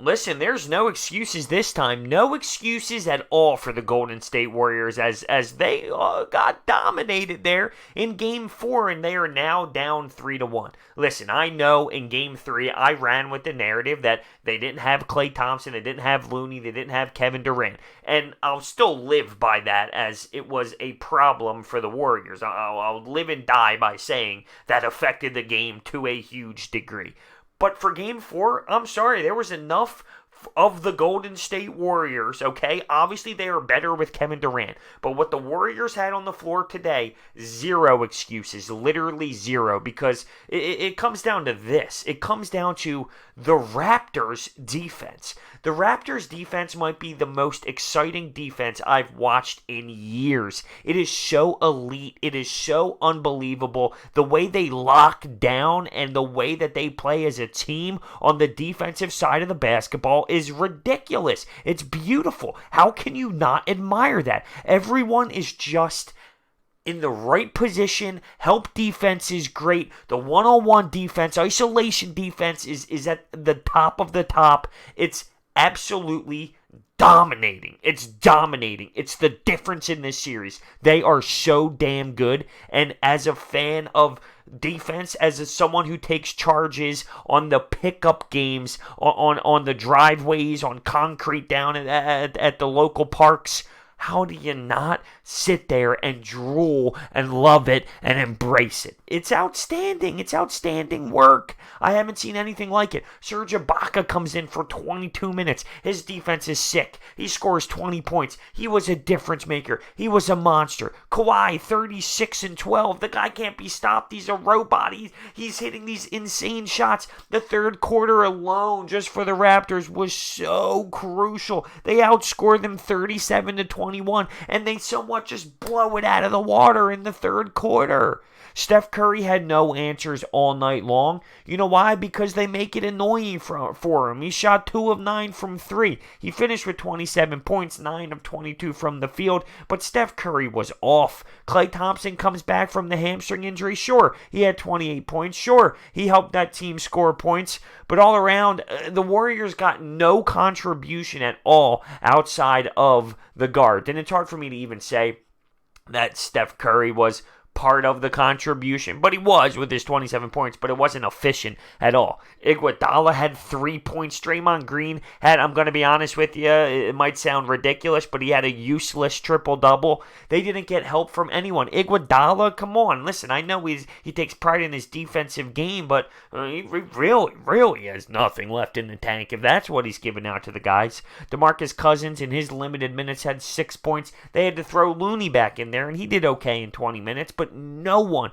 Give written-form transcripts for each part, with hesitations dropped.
listen, there's no excuses this time. No excuses at all for the Golden State Warriors as they got dominated there in Game 4, and they are now down 3-1. Listen, I know in Game 3 I ran with the narrative that they didn't have Klay Thompson, they didn't have Looney, they didn't have Kevin Durant, and I'll still live by that as it was a problem for the Warriors. I'll live and die by saying that affected the game to a huge degree. But for Game 4, I'm sorry, there was enough of the Golden State Warriors, okay? Obviously, they are better with Kevin Durant. But what the Warriors had on the floor today, zero excuses, literally zero, because it comes down to this. It comes down to the Raptors' defense. The Raptors' defense might be the most exciting defense I've watched in years. It is so elite. It is so unbelievable. The way they lock down and the way that they play as a team on the defensive side of the basketball is ridiculous. It's beautiful. How can you not admire that? Everyone is just in the right position. Help defense is great. The one-on-one defense, isolation defense is at the top of the top. It's absolutely dominating. It's dominating. It's the difference in this series. They are so damn good. And as a fan of defense, as someone who takes charges on the pickup games, on the driveways, on concrete down at the local parks, how do you not sit there and drool and love it and embrace it? It's outstanding. It's outstanding work. I haven't seen anything like it. Serge Ibaka comes in for 22 minutes. His defense is sick. He scores 20 points. He was a difference maker. He was a monster. Kawhi, 36 and 12. The guy can't be stopped. He's a robot. He's hitting these insane shots. The third quarter alone, just for the Raptors, was so crucial. They outscored them 37-21, and they somewhat just blow it out of the water in the third quarter. Steph Curry had no answers all night long. You know why? Because they make it annoying for him. He shot 2 of 9 from 3. He finished with 27 points, 9 of 22 from the field, but Steph Curry was off. Klay Thompson comes back from the hamstring injury. Sure, he had 28 points. Sure, he helped that team score points, but all around, the Warriors got no contribution at all outside of the guard. And it's hard for me to even say that Steph Curry was part of the contribution, but he was with his 27 points, but it wasn't efficient at all. Iguodala had 3 points. Draymond Green had, I'm going to be honest with you, it might sound ridiculous, but he had a useless triple-double. They didn't get help from anyone. Iguodala, come on, listen, I know he takes pride in his defensive game, but he really has nothing left in the tank if that's what he's giving out to the guys. DeMarcus Cousins in his limited minutes had 6 points. They had to throw Looney back in there, and he did okay in 20 minutes, but no one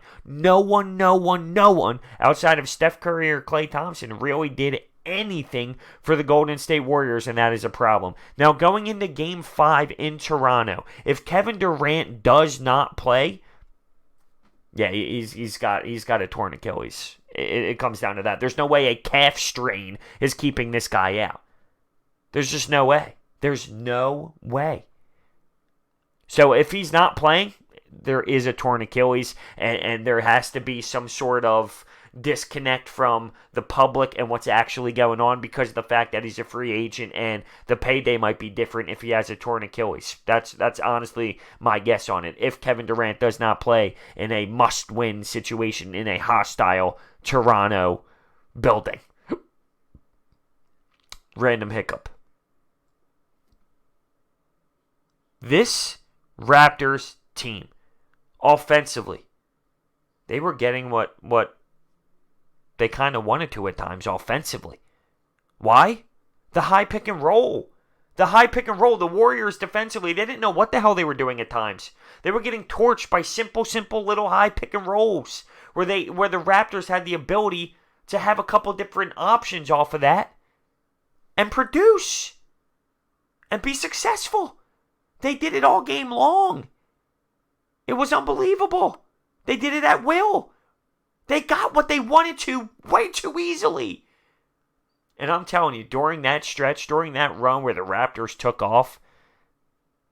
outside of Steph Curry or Klay Thompson really did anything for the Golden State Warriors, and that is a problem. Now, going into Game 5 in Toronto, if Kevin Durant does not play, yeah, he's got a torn Achilles. It comes down to that. There's no way a calf strain is keeping this guy out. There's just no way. There's no way. So if he's not playing, there is a torn Achilles, and there has to be some sort of disconnect from the public and what's actually going on because of the fact that he's a free agent and the payday might be different if he has a torn Achilles. That's honestly my guess on it. If Kevin Durant does not play in a must-win situation in a hostile Toronto building. Random hiccup. This Raptors team, offensively, they were getting what they kind of wanted to at times offensively. Why? The high pick and roll. The high pick and roll. The Warriors defensively, they didn't know what the hell they were doing at times. They were getting torched by simple little high pick and rolls where the Raptors had the ability to have a couple different options off of that and produce and be successful. They did it all game long. It was unbelievable. They did it at will. They got what they wanted to way too easily. And I'm telling you, during that stretch, during that run where the Raptors took off,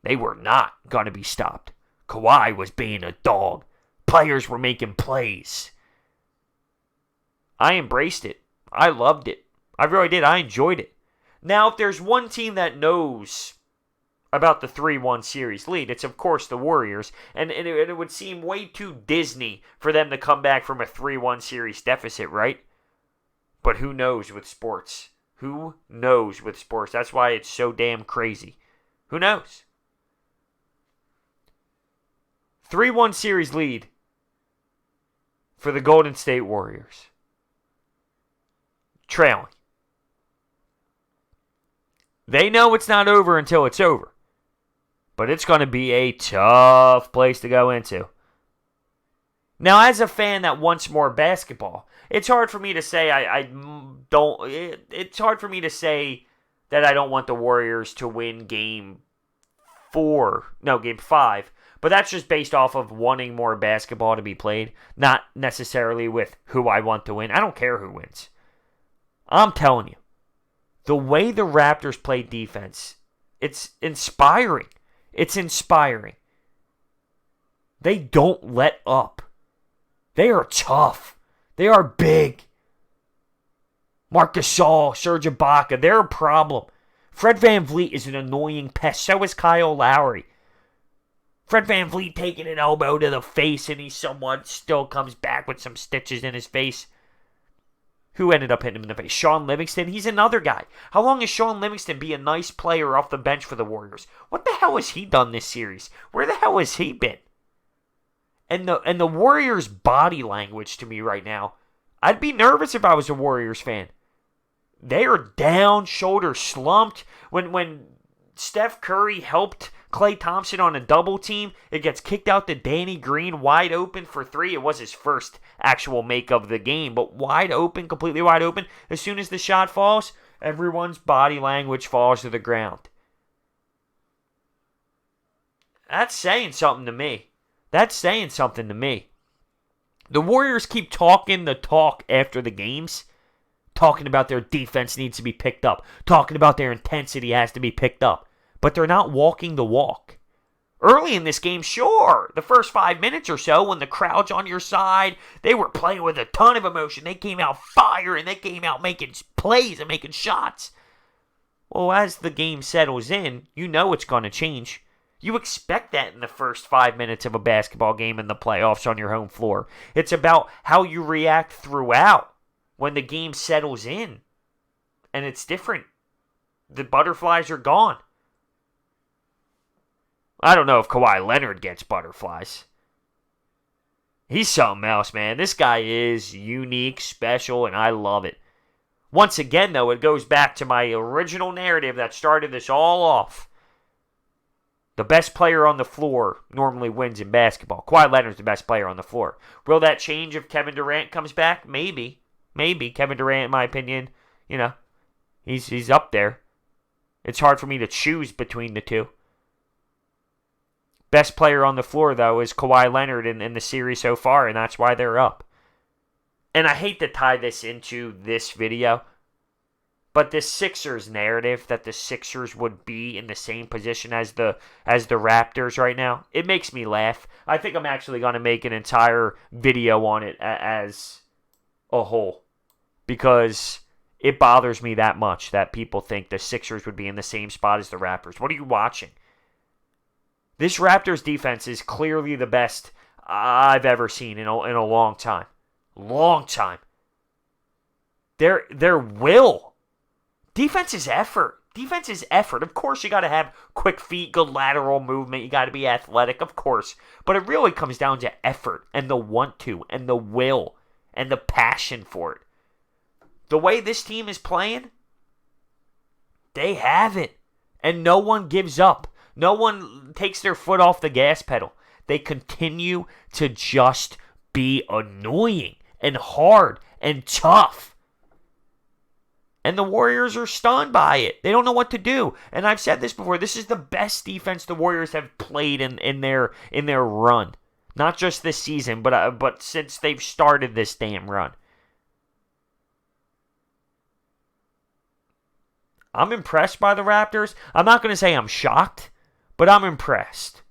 they were not going to be stopped. Kawhi was being a dog. Players were making plays. I embraced it. I loved it. I really did. I enjoyed it. Now, if there's one team that knows about the 3-1 series lead, it's of course the Warriors, and it would seem way too Disney for them to come back from a 3-1 series deficit, right? But who knows with sports? Who knows with sports? That's why it's so damn crazy. Who knows? 3-1 series lead for the Golden State Warriors. Trailing. They know it's not over until it's over. But it's going to be a tough place to go into. Now, as a fan that wants more basketball, it's hard for me to say it's hard for me to say that I don't want the Warriors to win game 5. But that's just based off of wanting more basketball to be played, not necessarily with who I want to win. I don't care who wins. I'm telling you, the way the Raptors play defense, it's inspiring. It's inspiring. They don't let up. They are tough. They are big. Marc Gasol, Serge Ibaka, they're a problem. Fred VanVleet is an annoying pest. So is Kyle Lowry. Fred VanVleet taking an elbow to the face, and he somewhat still comes back with some stitches in his face. Who ended up hitting him in the face? Shaun Livingston? He's another guy. How long has Shaun Livingston be a nice player off the bench for the Warriors? What the hell has he done this series? Where the hell has he been? And the Warriors' body language to me right now, I'd be nervous if I was a Warriors fan. They are down, shoulders slumped. When Steph Curry helped Klay Thompson on a double team, it gets kicked out to Danny Green wide open for 3. It was his first actual make of the game, but wide open, completely wide open. As soon as the shot falls, everyone's body language falls to the ground. That's saying something to me. The Warriors keep talking the talk after the games, talking about their defense needs to be picked up, talking about their intensity has to be picked up, but they're not walking the walk. Early in this game, sure, the first 5 minutes or so, when the crowd's on your side, they were playing with a ton of emotion. They came out firing, they came out making plays and making shots. Well, as the game settles in, you know it's going to change. You expect that in the first 5 minutes of a basketball game in the playoffs on your home floor. It's about how you react throughout when the game settles in. And it's different. The butterflies are gone. I don't know if Kawhi Leonard gets butterflies. He's something else, man. This guy is unique, special, and I love it. Once again, though, it goes back to my original narrative that started this all off. The best player on the floor normally wins in basketball. Kawhi Leonard's the best player on the floor. Will that change if Kevin Durant comes back? Maybe. Kevin Durant, in my opinion, he's up there. It's hard for me to choose between the two. Best player on the floor, though, is Kawhi Leonard in the series so far, and that's why they're up. And I hate to tie this into this video, but this Sixers narrative that the Sixers would be in the same position as the Raptors right now, it makes me laugh. I think I'm actually going to make an entire video on it as a whole, because it bothers me that much that people think the Sixers would be in the same spot as the Raptors. What are you watching? This Raptors defense is clearly the best I've ever seen in a long time. Long time. Their will. Defense is effort. Of course, you got to have quick feet, good lateral movement. You got to be athletic, of course. But it really comes down to effort and the want to and the will and the passion for it. The way this team is playing, they have it. And no one gives up. No one takes their foot off the gas pedal. They continue to just be annoying and hard and tough. And the Warriors are stunned by it. They don't know what to do. And I've said this before. This is the best defense the Warriors have played in their run. Not just this season, but since they've started this damn run. I'm impressed by the Raptors. I'm not going to say I'm shocked, but I'm impressed.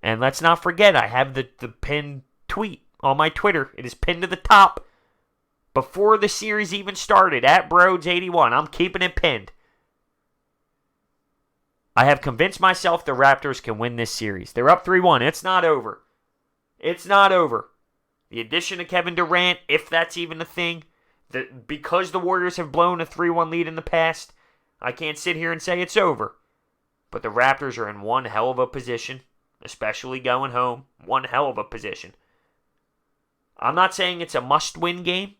And let's not forget, I have the pinned tweet on my Twitter. It is pinned to the top. before the series even started, at Broads81. I'm keeping it pinned. I have convinced myself the Raptors can win this series. They're up 3-1. It's not over. It's not over. The addition of Kevin Durant, if that's even a thing, because the Warriors have blown a 3-1 lead in the past, I can't sit here and say it's over. But the Raptors are in one hell of a position, especially going home. One hell of a position. I'm not saying it's a must-win game,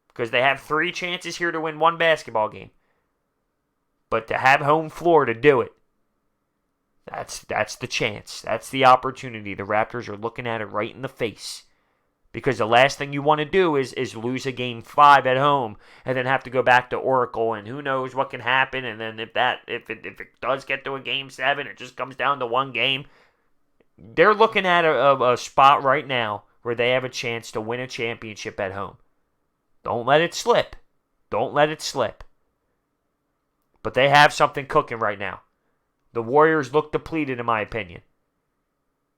because they have 3 chances here to win one basketball game. But to have home floor to do it, that's the chance. That's the opportunity. The Raptors are looking at it right in the face. Because the last thing you want to do is lose a game 5 at home and then have to go back to Oracle, and who knows what can happen. And then if it does get to a game 7, it just comes down to one game. They're looking at a spot right now where they have a chance to win a championship at home. Don't let it slip. Don't let it slip. But they have something cooking right now. The Warriors look depleted, in my opinion.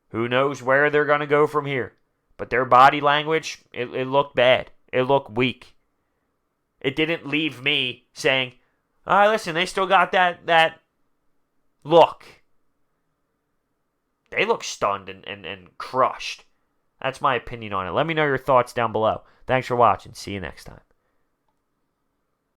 Who knows where they're going to go from here. But their body language, it looked bad. It looked weak. It didn't leave me saying, all right, listen, they still got that look. They look stunned and crushed. That's my opinion on it. Let me know your thoughts down below. Thanks for watching. See you next time.